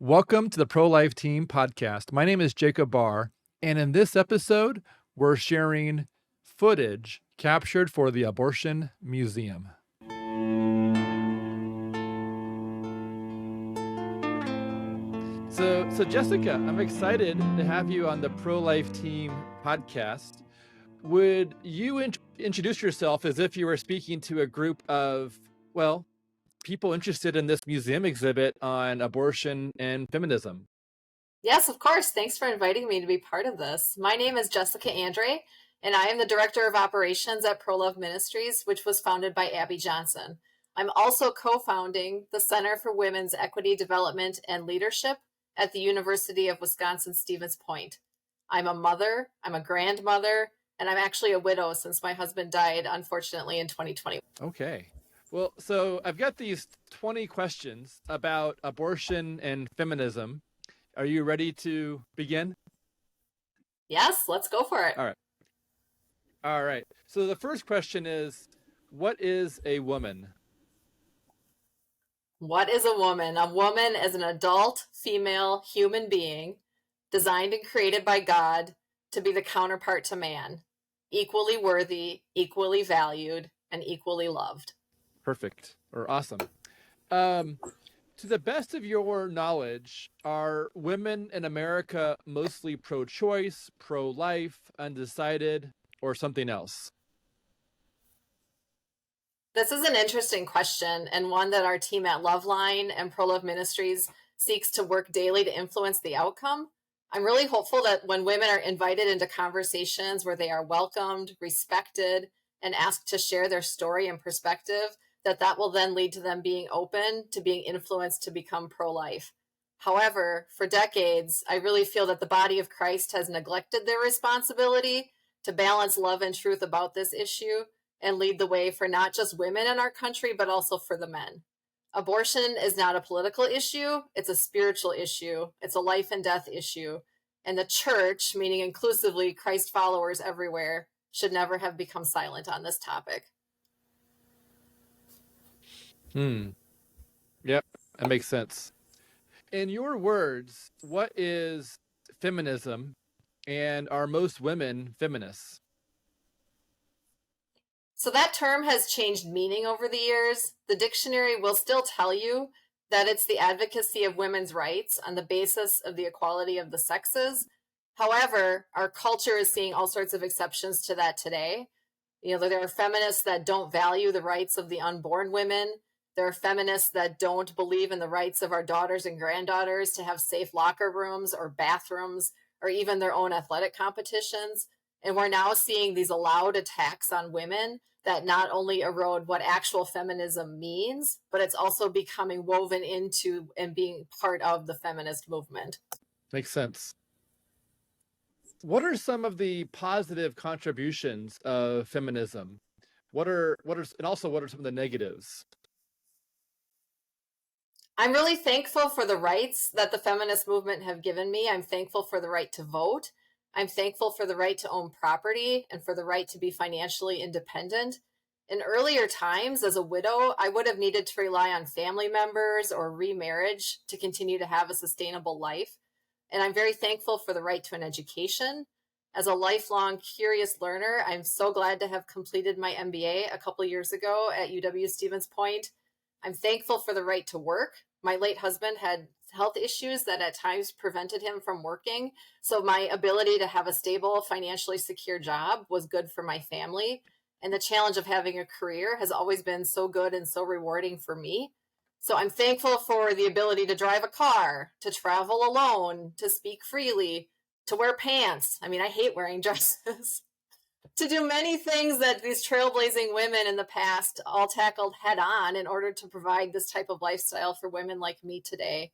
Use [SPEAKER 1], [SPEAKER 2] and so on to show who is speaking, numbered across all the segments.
[SPEAKER 1] Welcome to the ProLife Team podcast. My name is Jacob Barr, and in this episode, we're sharing footage captured for the Abortion Museum. So Jessica, I'm excited to have you on the ProLife Team podcast. Would you introduce yourself as if you were speaking to a group of, people interested in this museum exhibit on abortion and feminism?
[SPEAKER 2] Yes, of course. Thanks for inviting me to be part of this. My name is Jessica Andreae, and I am the Director of Operations at ProLife Ministries, which was founded by Abby Johnson. I'm also co-founding the Center for Women's Equity Development and Leadership at the University of Wisconsin-Stevens Point. I'm a mother, I'm a grandmother, and I'm actually a widow since my husband died, unfortunately, in 2020.
[SPEAKER 1] Okay. Well, so I've got these 20 questions about abortion and feminism. Are you ready to begin?
[SPEAKER 2] Yes, let's go for it.
[SPEAKER 1] All right. So the first question is, what is a woman?
[SPEAKER 2] What is a woman? A woman is an adult female human being designed and created by God to be the counterpart to man, equally worthy, equally valued, and equally loved.
[SPEAKER 1] Perfect or awesome. To the best of your knowledge, are women in America mostly pro-choice, pro-life, undecided, or something else?
[SPEAKER 2] This is an interesting question, and one that our team at Loveline and ProLife Ministries seeks to work daily to influence the outcome. I'm really hopeful that when women are invited into conversations where they are welcomed, respected, and asked to share their story and perspective, that will then lead to them being open to being influenced to become pro-life. However, for decades, I really feel that the body of Christ has neglected their responsibility to balance love and truth about this issue and lead the way for not just women in our country, but also for the men. Abortion is not a political issue. It's a spiritual issue. It's a life and death issue. And the church, meaning inclusively Christ followers everywhere, should never have become silent on this topic.
[SPEAKER 1] Yep, that makes sense. In your words, what is feminism, and are most women feminists?
[SPEAKER 2] So that term has changed meaning over the years. The dictionary will still tell you that it's the advocacy of women's rights on the basis of the equality of the sexes. However, our culture is seeing all sorts of exceptions to that today. There are feminists that don't value the rights of the unborn women. There are feminists that don't believe in the rights of our daughters and granddaughters to have safe locker rooms or bathrooms or even their own athletic competitions. And we're now seeing these loud attacks on women that not only erode what actual feminism means, but it's also becoming woven into and being part of the feminist movement.
[SPEAKER 1] Makes sense. What are some of the positive contributions of feminism? And also what are some of the negatives?
[SPEAKER 2] I'm really thankful for the rights that the feminist movement have given me. I'm thankful for the right to vote. I'm thankful for the right to own property and for the right to be financially independent. In earlier times, as a widow, I would have needed to rely on family members or remarriage to continue to have a sustainable life. And I'm very thankful for the right to an education. As a lifelong curious learner, I'm so glad to have completed my MBA a couple years ago at UW-Stevens Point. I'm thankful for the right to work. My late husband had health issues that at times prevented him from working. So my ability to have a stable, financially secure job was good for my family. And the challenge of having a career has always been so good and so rewarding for me. So I'm thankful for the ability to drive a car, to travel alone, to speak freely, to wear pants. I mean, I hate wearing dresses. To do many things that these trailblazing women in the past all tackled head on in order to provide this type of lifestyle for women like me today.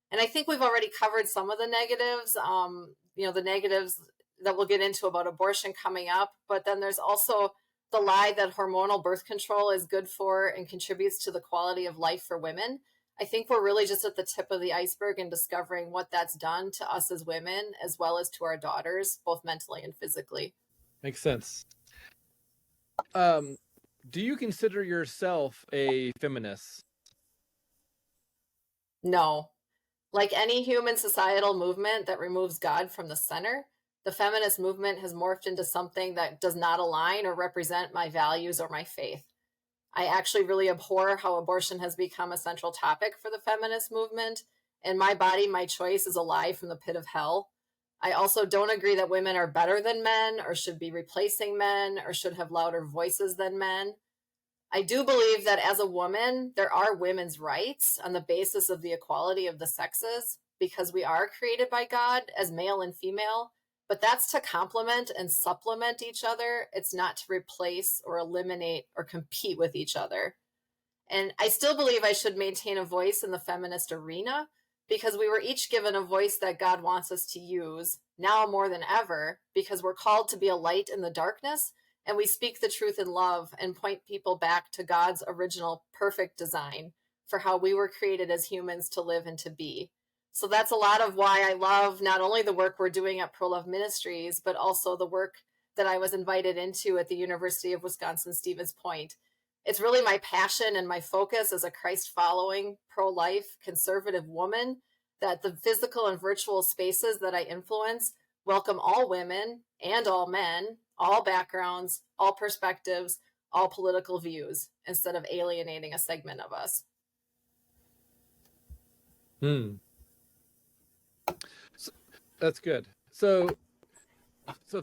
[SPEAKER 2] And I think we've already covered some of the negatives, the negatives that we'll get into about abortion coming up. But then there's also the lie that hormonal birth control is good for and contributes to the quality of life for women. I think we're really just at the tip of the iceberg in discovering what that's done to us as women, as well as to our daughters, both mentally and physically.
[SPEAKER 1] Makes sense. Do you consider yourself a feminist?
[SPEAKER 2] No. Like any human societal movement that removes God from the center, the feminist movement has morphed into something that does not align or represent my values or my faith. I actually really abhor how abortion has become a central topic for the feminist movement, and my body, my choice is a lie from the pit of hell. I also don't agree that women are better than men or should be replacing men or should have louder voices than men. I do believe that as a woman, there are women's rights on the basis of the equality of the sexes because we are created by God as male and female, but that's to complement and supplement each other. It's not to replace or eliminate or compete with each other. And I still believe I should maintain a voice in the feminist arena because we were each given a voice that God wants us to use now more than ever because we're called to be a light in the darkness and we speak the truth in love and point people back to God's original perfect design for how we were created as humans to live and to be. So that's a lot of why I love not only the work we're doing at ProLife Ministries, but also the work that I was invited into at the University of Wisconsin-Stevens Point. It's really my passion and my focus as a Christ-following, pro-life, conservative woman that the physical and virtual spaces that I influence welcome all women and all men, all backgrounds, all perspectives, all political views, instead of alienating a segment of us.
[SPEAKER 1] That's good. So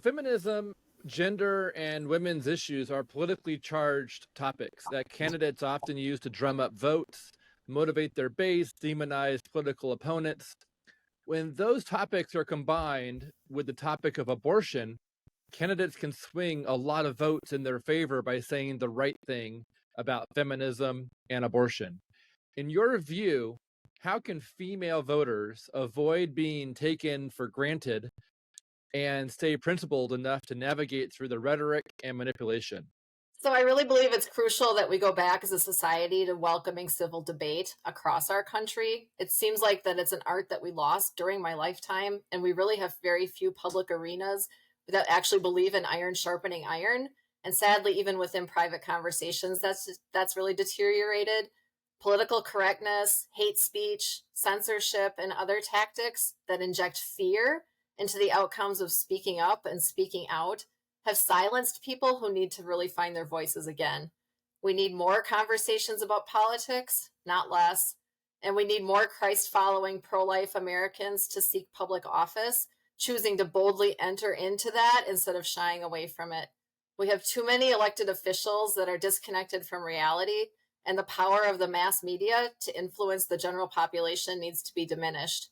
[SPEAKER 1] feminism, gender, and women's issues are politically charged topics that candidates often use to drum up votes, motivate their base, demonize political opponents. When those topics are combined with the topic of abortion, candidates can swing a lot of votes in their favor by saying the right thing about feminism and abortion. In your view, how can female voters avoid being taken for granted and stay principled enough to navigate through the rhetoric and manipulation?
[SPEAKER 2] So I really believe it's crucial that we go back as a society to welcoming civil debate across our country. It seems like that it's an art that we lost during my lifetime, and we really have very few public arenas that actually believe in iron sharpening iron. And sadly, even within private conversations, that's really deteriorated. Political correctness, hate speech, censorship, and other tactics that inject fear into the outcomes of speaking up and speaking out have silenced people who need to really find their voices again. We need more conversations about politics, not less. And we need more Christ following pro life Americans to seek public office, choosing to boldly enter into that instead of shying away from it. We have too many elected officials that are disconnected from reality, and the power of the mass media to influence the general population needs to be diminished.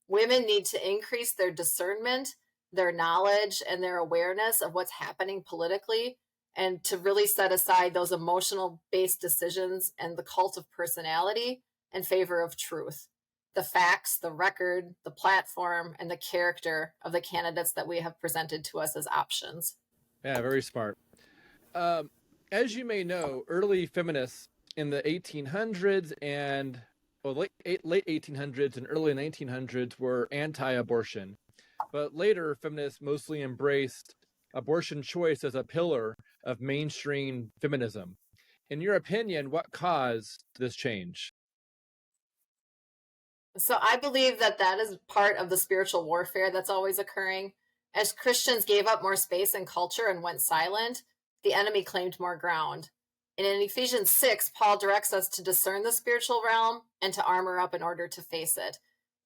[SPEAKER 2] Women need to increase their discernment, their knowledge, and their awareness of what's happening politically, and to really set aside those emotional based decisions and the cult of personality in favor of truth. The facts, the record, the platform, and the character of the candidates that we have presented to us as options.
[SPEAKER 1] Yeah, very smart. As you may know, early feminists in the 1800s and late 1800s and early 1900s were anti-abortion, but later feminists mostly embraced abortion choice as a pillar of mainstream feminism. In your opinion, what caused this change?
[SPEAKER 2] So I believe that that is part of the spiritual warfare that's always occurring. As Christians gave up more space and culture and went silent, the enemy claimed more ground. And in Ephesians 6, Paul directs us to discern the spiritual realm and to armor up in order to face it.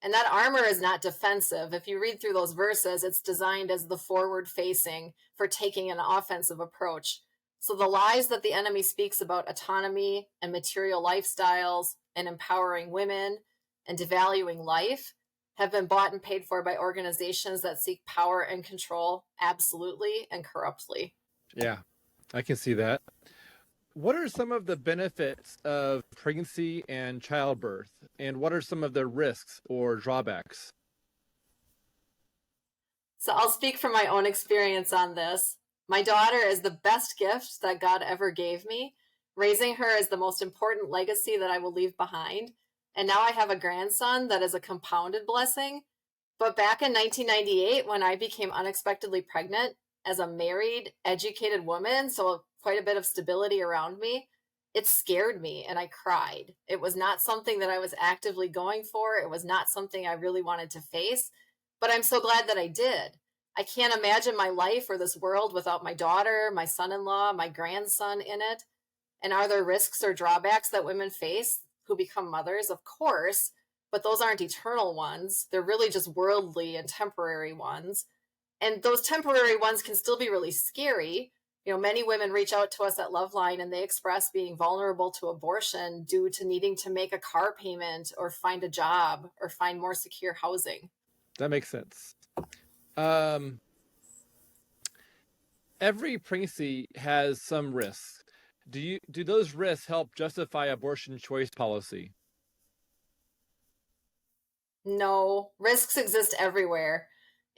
[SPEAKER 2] And that armor is not defensive. If you read through those verses, it's designed as the forward facing for taking an offensive approach. So the lies that the enemy speaks about autonomy and material lifestyles and empowering women and devaluing life have been bought and paid for by organizations that seek power and control absolutely and corruptly.
[SPEAKER 1] Yeah, I can see that. What are some of the benefits of pregnancy and childbirth, and what are some of the risks or drawbacks?
[SPEAKER 2] So I'll speak from my own experience on this. My daughter is the best gift that God ever gave me. Raising her is the most important legacy that I will leave behind. And now I have a grandson that is a compounded blessing. But back in 1998, when I became unexpectedly pregnant as a married, educated woman, so quite a bit of stability around me, it scared me and I cried. It was not something that I was actively going for. It was not something I really wanted to face, but I'm so glad that I did. I can't imagine my life or this world without my daughter, my son in law, my grandson in it. And are there risks or drawbacks that women face who become mothers? Of course, but those aren't eternal ones. They're really just worldly and temporary ones. And those temporary ones can still be really scary. Many women reach out to us at Loveline and they express being vulnerable to abortion due to needing to make a car payment or find a job or find more secure housing.
[SPEAKER 1] That makes sense. Every pregnancy has some risks. Do those risks help justify abortion choice policy?
[SPEAKER 2] No, risks exist everywhere.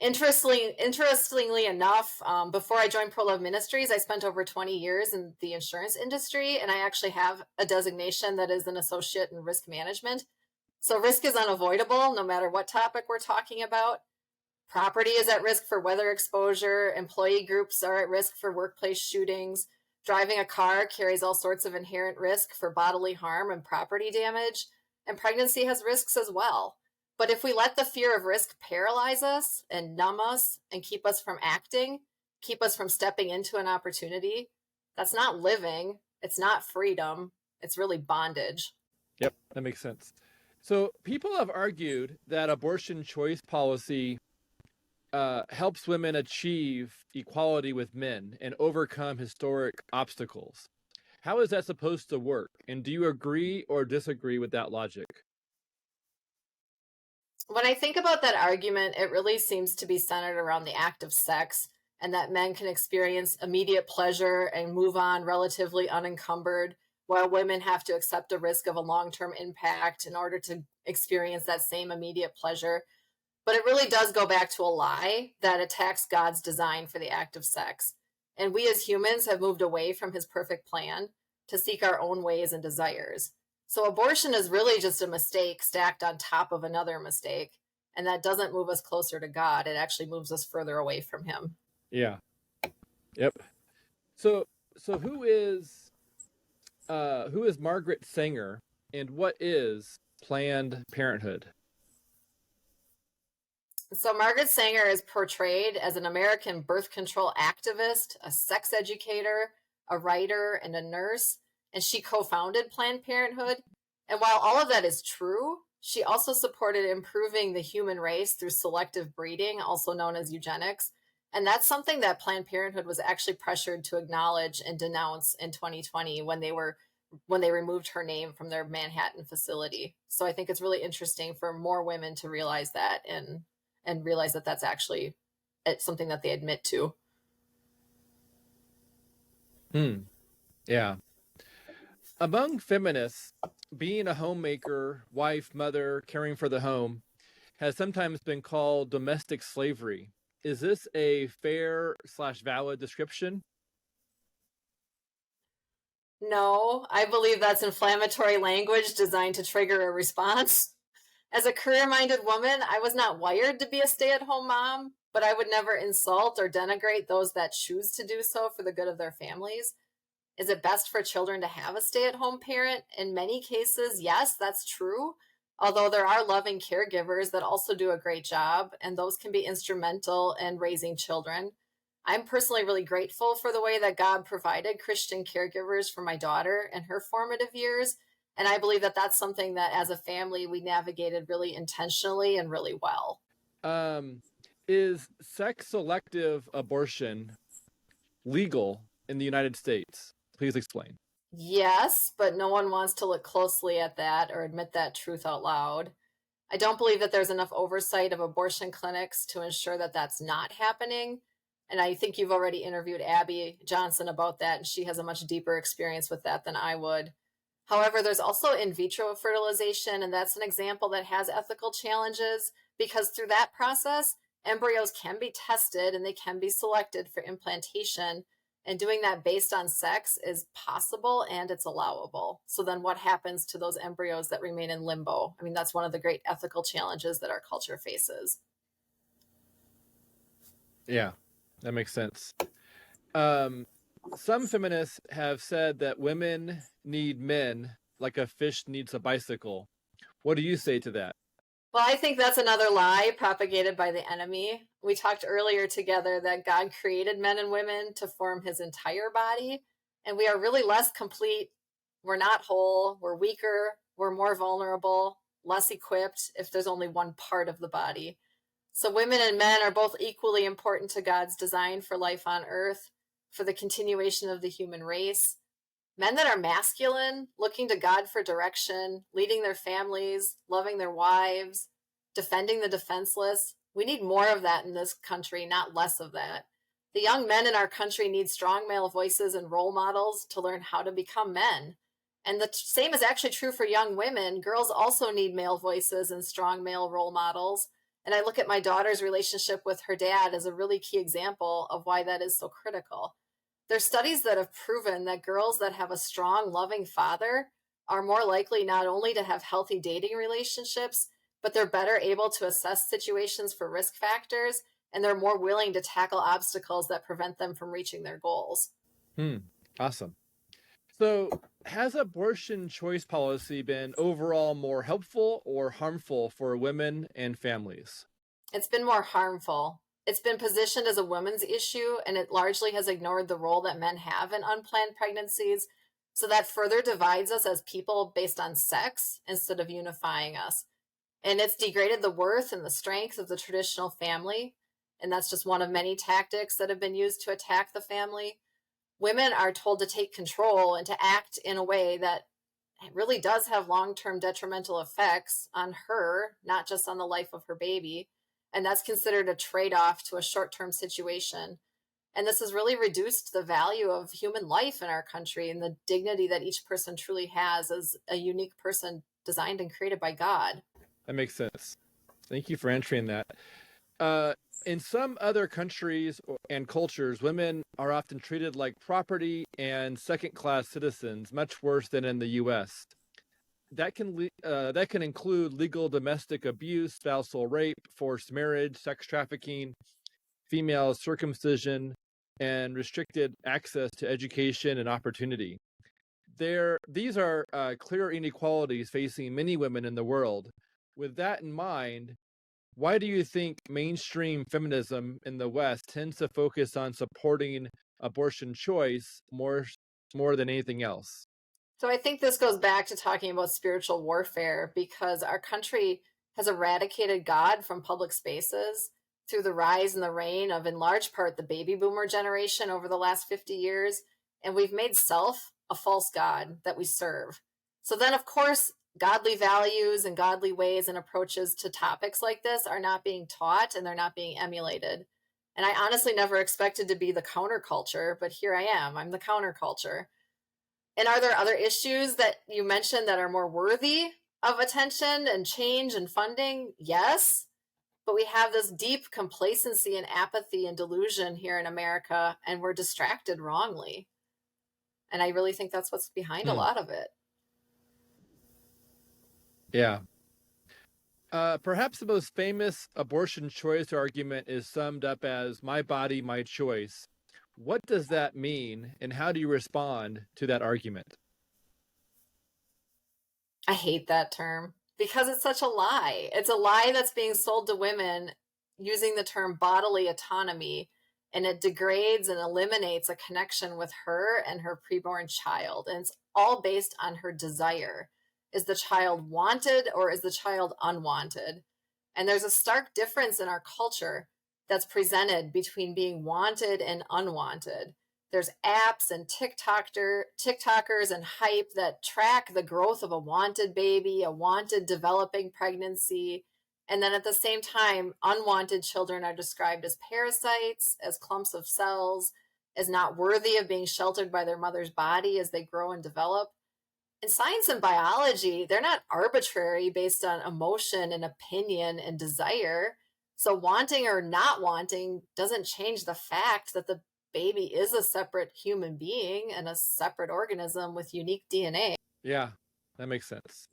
[SPEAKER 2] Interestingly enough, before I joined ProLife Ministries, I spent over 20 years in the insurance industry, and I actually have a designation that is an associate in risk management. So risk is unavoidable no matter what topic we're talking about. Property is at risk for weather exposure. Employee groups are at risk for workplace shootings. Driving a car carries all sorts of inherent risk for bodily harm and property damage. And pregnancy has risks as well. But if we let the fear of risk paralyze us and numb us and keep us from acting, keep us from stepping into an opportunity, that's not living. It's not freedom. It's really bondage.
[SPEAKER 1] Yep, that makes sense. So people have argued that abortion choice policy helps women achieve equality with men and overcome historic obstacles. How is that supposed to work? And do you agree or disagree with that logic?
[SPEAKER 2] When I think about that argument, it really seems to be centered around the act of sex and that men can experience immediate pleasure and move on relatively unencumbered, while women have to accept the risk of a long-term impact in order to experience that same immediate pleasure. But it really does go back to a lie that attacks God's design for the act of sex. And we as humans have moved away from his perfect plan to seek our own ways and desires. So abortion is really just a mistake stacked on top of another mistake. And that doesn't move us closer to God. It actually moves us further away from him.
[SPEAKER 1] Yeah. Yep. So who is Margaret Sanger, and what is Planned Parenthood?
[SPEAKER 2] So Margaret Sanger is portrayed as an American birth control activist, a sex educator, a writer, and a nurse, and she co-founded Planned Parenthood. And while all of that is true, she also supported improving the human race through selective breeding, also known as eugenics. And that's something that Planned Parenthood was actually pressured to acknowledge and denounce in 2020 when they removed her name from their Manhattan facility. So I think it's really interesting for more women to realize that and realize that that's actually something that they admit to.
[SPEAKER 1] Yeah. Among feminists, being a homemaker, wife, mother, caring for the home has sometimes been called domestic slavery. Is this a fair/valid description?
[SPEAKER 2] No, I believe that's inflammatory language designed to trigger a response. As a career-minded woman, I was not wired to be a stay-at-home mom, but I would never insult or denigrate those that choose to do so for the good of their families. Is it best for children to have a stay-at-home parent? In many cases, yes, that's true. Although there are loving caregivers that also do a great job, and those can be instrumental in raising children. I'm personally really grateful for the way that God provided Christian caregivers for my daughter in her formative years. And I believe that that's something that as a family we navigated really intentionally and really well.
[SPEAKER 1] Is sex-selective abortion legal in the United States? Please explain.
[SPEAKER 2] Yes, but no one wants to look closely at that or admit that truth out loud. I don't believe that there's enough oversight of abortion clinics to ensure that that's not happening. And I think you've already interviewed Abby Johnson about that, and she has a much deeper experience with that than I would. However, there's also in vitro fertilization, and that's an example that has ethical challenges because through that process, embryos can be tested and they can be selected for implantation. And doing that based on sex is possible and it's allowable. So then what happens to those embryos that remain in limbo? I mean, that's one of the great ethical challenges that our culture faces.
[SPEAKER 1] Yeah, that makes sense. Some feminists have said that women need men like a fish needs a bicycle. What do you say to that?
[SPEAKER 2] Well, I think that's another lie propagated by the enemy. We talked earlier together that God created men and women to form his entire body, and we are really less complete. We're not whole, we're weaker, we're more vulnerable, less equipped if there's only one part of the body. So, women and men are both equally important to God's design for life on earth, for the continuation of the human race. Men that are masculine, looking to God for direction, leading their families, loving their wives, defending the defenseless. We need more of that in this country, not less of that. The young men in our country need strong male voices and role models to learn how to become men. And the same is actually true for young women. Girls also need male voices and strong male role models. And I look at my daughter's relationship with her dad as a really key example of why that is so critical. There's studies that have proven that girls that have a strong, loving father are more likely not only to have healthy dating relationships, but they're better able to assess situations for risk factors, and they're more willing to tackle obstacles that prevent them from reaching their goals.
[SPEAKER 1] Awesome. So, has abortion choice policy been overall more helpful or harmful for women and families?
[SPEAKER 2] It's been more harmful. It's been positioned as a women's issue, and it largely has ignored the role that men have in unplanned pregnancies. So that further divides us as people based on sex instead of unifying us. And it's degraded the worth and the strength of the traditional family. And that's just one of many tactics that have been used to attack the family. Women are told to take control and to act in a way that really does have long-term detrimental effects on her, not just on the life of her baby. And that's considered a trade-off to a short-term situation. And this has really reduced the value of human life in our country and the dignity that each person truly has as a unique person designed and created by God.
[SPEAKER 1] That makes sense. Thank you for answering that. Uh, in some other countries and cultures, women are often treated like property and second-class citizens, much worse than in the U.S. That can include legal domestic abuse, spousal rape, forced marriage, sex trafficking, female circumcision, and restricted access to education and opportunity. These are clear inequalities facing many women in the world. With that in mind, why do you think mainstream feminism in the West tends to focus on supporting abortion choice more than anything else?
[SPEAKER 2] So I think this goes back to talking about spiritual warfare because our country has eradicated God from public spaces through the rise and the reign of, in large part, the baby boomer generation over the last 50 years. And we've made self a false God that we serve. So then, of course, godly values and godly ways and approaches to topics like this are not being taught and they're not being emulated. And I honestly never expected to be the counterculture, but here I am. I'm the counterculture. And are there other issues that you mentioned that are more worthy of attention and change and funding? Yes. But we have this deep complacency and apathy and delusion here in America, and we're distracted wrongly. And I really think that's what's behind a
[SPEAKER 1] Hmm.
[SPEAKER 2] lot of it.
[SPEAKER 1] Yeah. Perhaps the most famous abortion choice argument is summed up as my body, my choice. What does that mean, and how do you respond to that argument?
[SPEAKER 2] I hate that term because it's such a lie. It's a lie that's being sold to women using the term bodily autonomy, and it degrades and eliminates a connection with her and her preborn child. And it's all based on her desire. Is the child wanted or is the child unwanted? And there's a stark difference in our culture that's presented between being wanted and unwanted. There's apps and TikTokers and hype that track the growth of a wanted baby, a wanted developing pregnancy. And then at the same time, unwanted children are described as parasites, as clumps of cells, as not worthy of being sheltered by their mother's body as they grow and develop. In science and biology, they're not arbitrary based on emotion and opinion and desire. So, wanting or not wanting doesn't change the fact that the baby is a separate human being and a separate organism with unique DNA.
[SPEAKER 1] Yeah, that makes sense.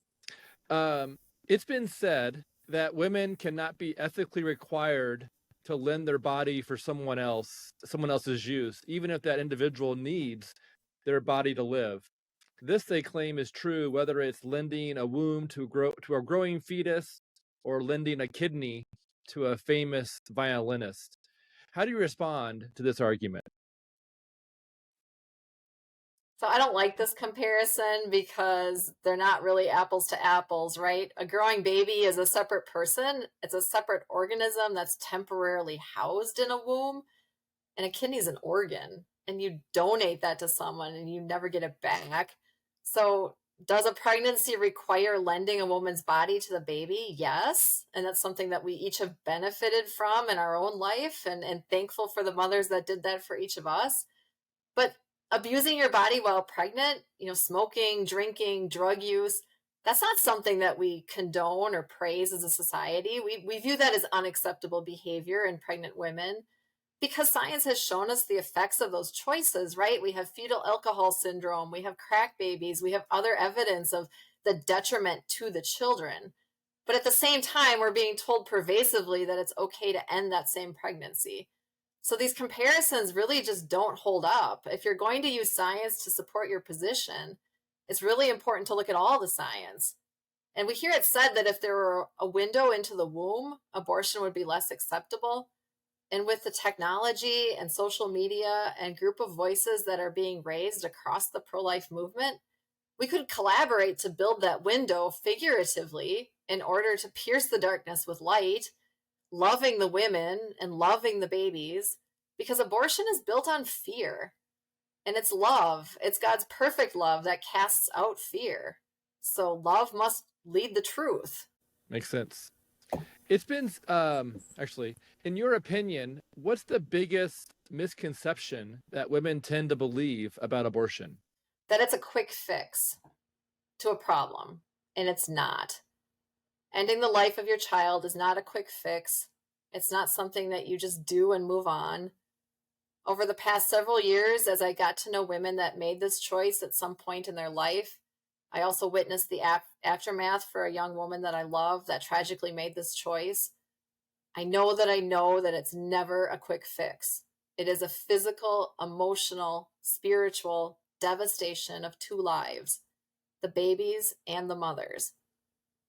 [SPEAKER 1] It's been said that women cannot be ethically required to lend their body for someone else's use, even if that individual needs their body to live. This, they claim, is true whether it's lending a womb to a growing fetus or lending a kidney to a famous violinist. How do you respond to this argument?
[SPEAKER 2] So I don't like this comparison because they're not really apples to apples, right? A growing baby is a separate person. It's a separate organism that's temporarily housed in a womb. And a kidney is an organ, and you donate that to someone and you never get it back. So does a pregnancy require lending a woman's body to the baby? Yes. And that's something that we each have benefited from in our own life, and thankful for the mothers that did that for each of us. But abusing your body while pregnant, smoking, drinking, drug use, that's not something that we condone or praise as a society. We view that as unacceptable behavior in pregnant women because science has shown us the effects of those choices, right? We have fetal alcohol syndrome, we have crack babies, we have other evidence of the detriment to the children. But at the same time, we're being told pervasively that it's okay to end that same pregnancy. So these comparisons really just don't hold up. If you're going to use science to support your position, it's really important to look at all the science. And we hear it said that if there were a window into the womb, abortion would be less acceptable. And with the technology and social media and group of voices that are being raised across the pro-life movement, we could collaborate to build that window figuratively in order to pierce the darkness with light, loving the women and loving the babies, because abortion is built on fear. And it's love. It's God's perfect love that casts out fear. So love must lead the truth.
[SPEAKER 1] Makes sense. It's been, actually, in your opinion, what's the biggest misconception that women tend to believe about abortion?
[SPEAKER 2] That it's a quick fix to a problem, and it's not. Ending the life of your child is not a quick fix. It's not something that you just do and move on. Over the past several years, as I got to know women that made this choice at some point in their life, I also witnessed the aftermath for a young woman that I love that tragically made this choice. I know that it's never a quick fix. It is a physical, emotional, spiritual devastation of two lives, the babies and the mothers.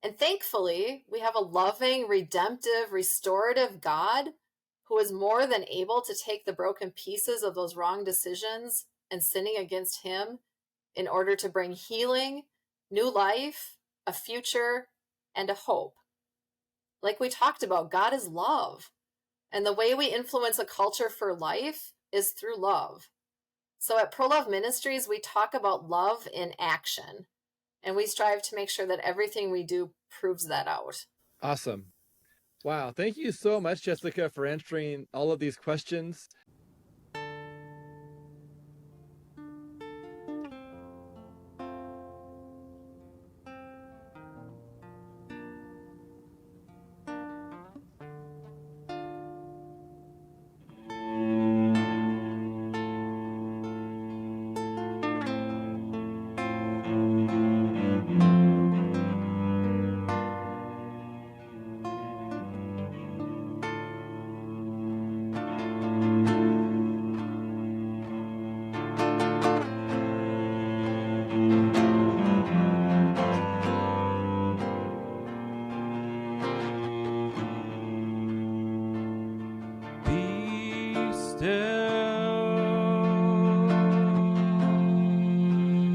[SPEAKER 2] And thankfully, we have a loving, redemptive, restorative God who is more than able to take the broken pieces of those wrong decisions and sinning against him in order to bring healing, new life, a future, and a hope. Like we talked about, God is love. And the way we influence a culture for life is through love. So at ProLove Ministries, we talk about love in action. And we strive to make sure that everything we do proves that out.
[SPEAKER 1] Awesome. Wow. Thank you so much, Jessica, for answering all of these questions.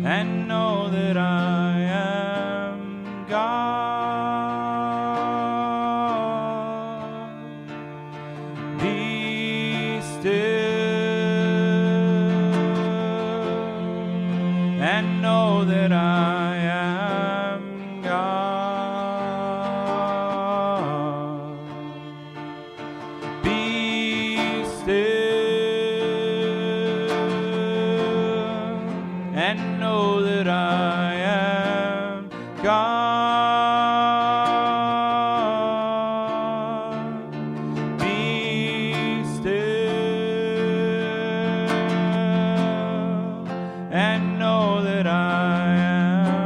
[SPEAKER 3] And know that I am God. Be still and know that I am God. Be still and know that I am God. Be still and know that I am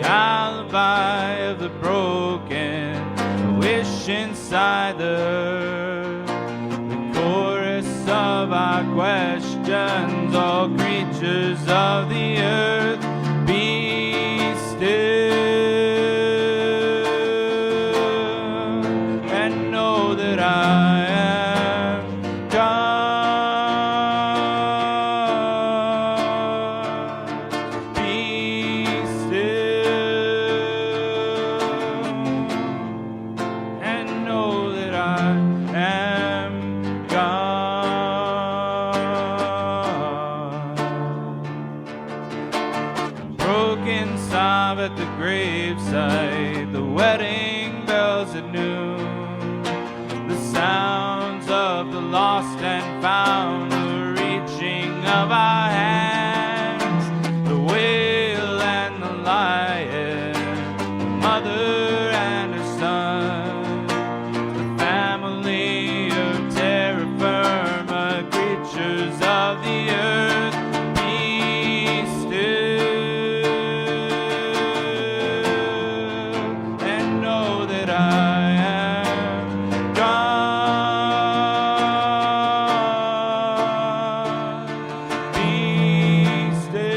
[SPEAKER 3] alibi of the broken, a wish inside the earth, the chorus of our questions, all creatures of the earth, be still and know that I am God. Be still and know that I am God. Broken sob at the gravesite, the wedding bells at noon, the sounds of the lost and found, the reaching of our hands, the whale and the lion, the mother and her son, the family of terra firma, creatures of the earth, be still and know that I am God. Be still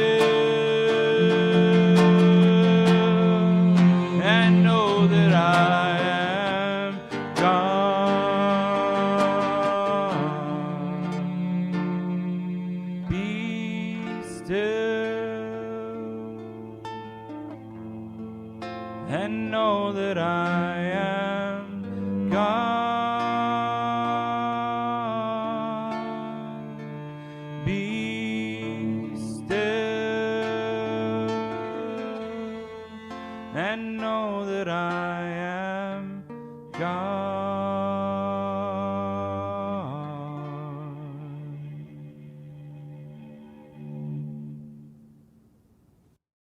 [SPEAKER 3] and know that I am God. Be still and know that I am God. Be still and know that I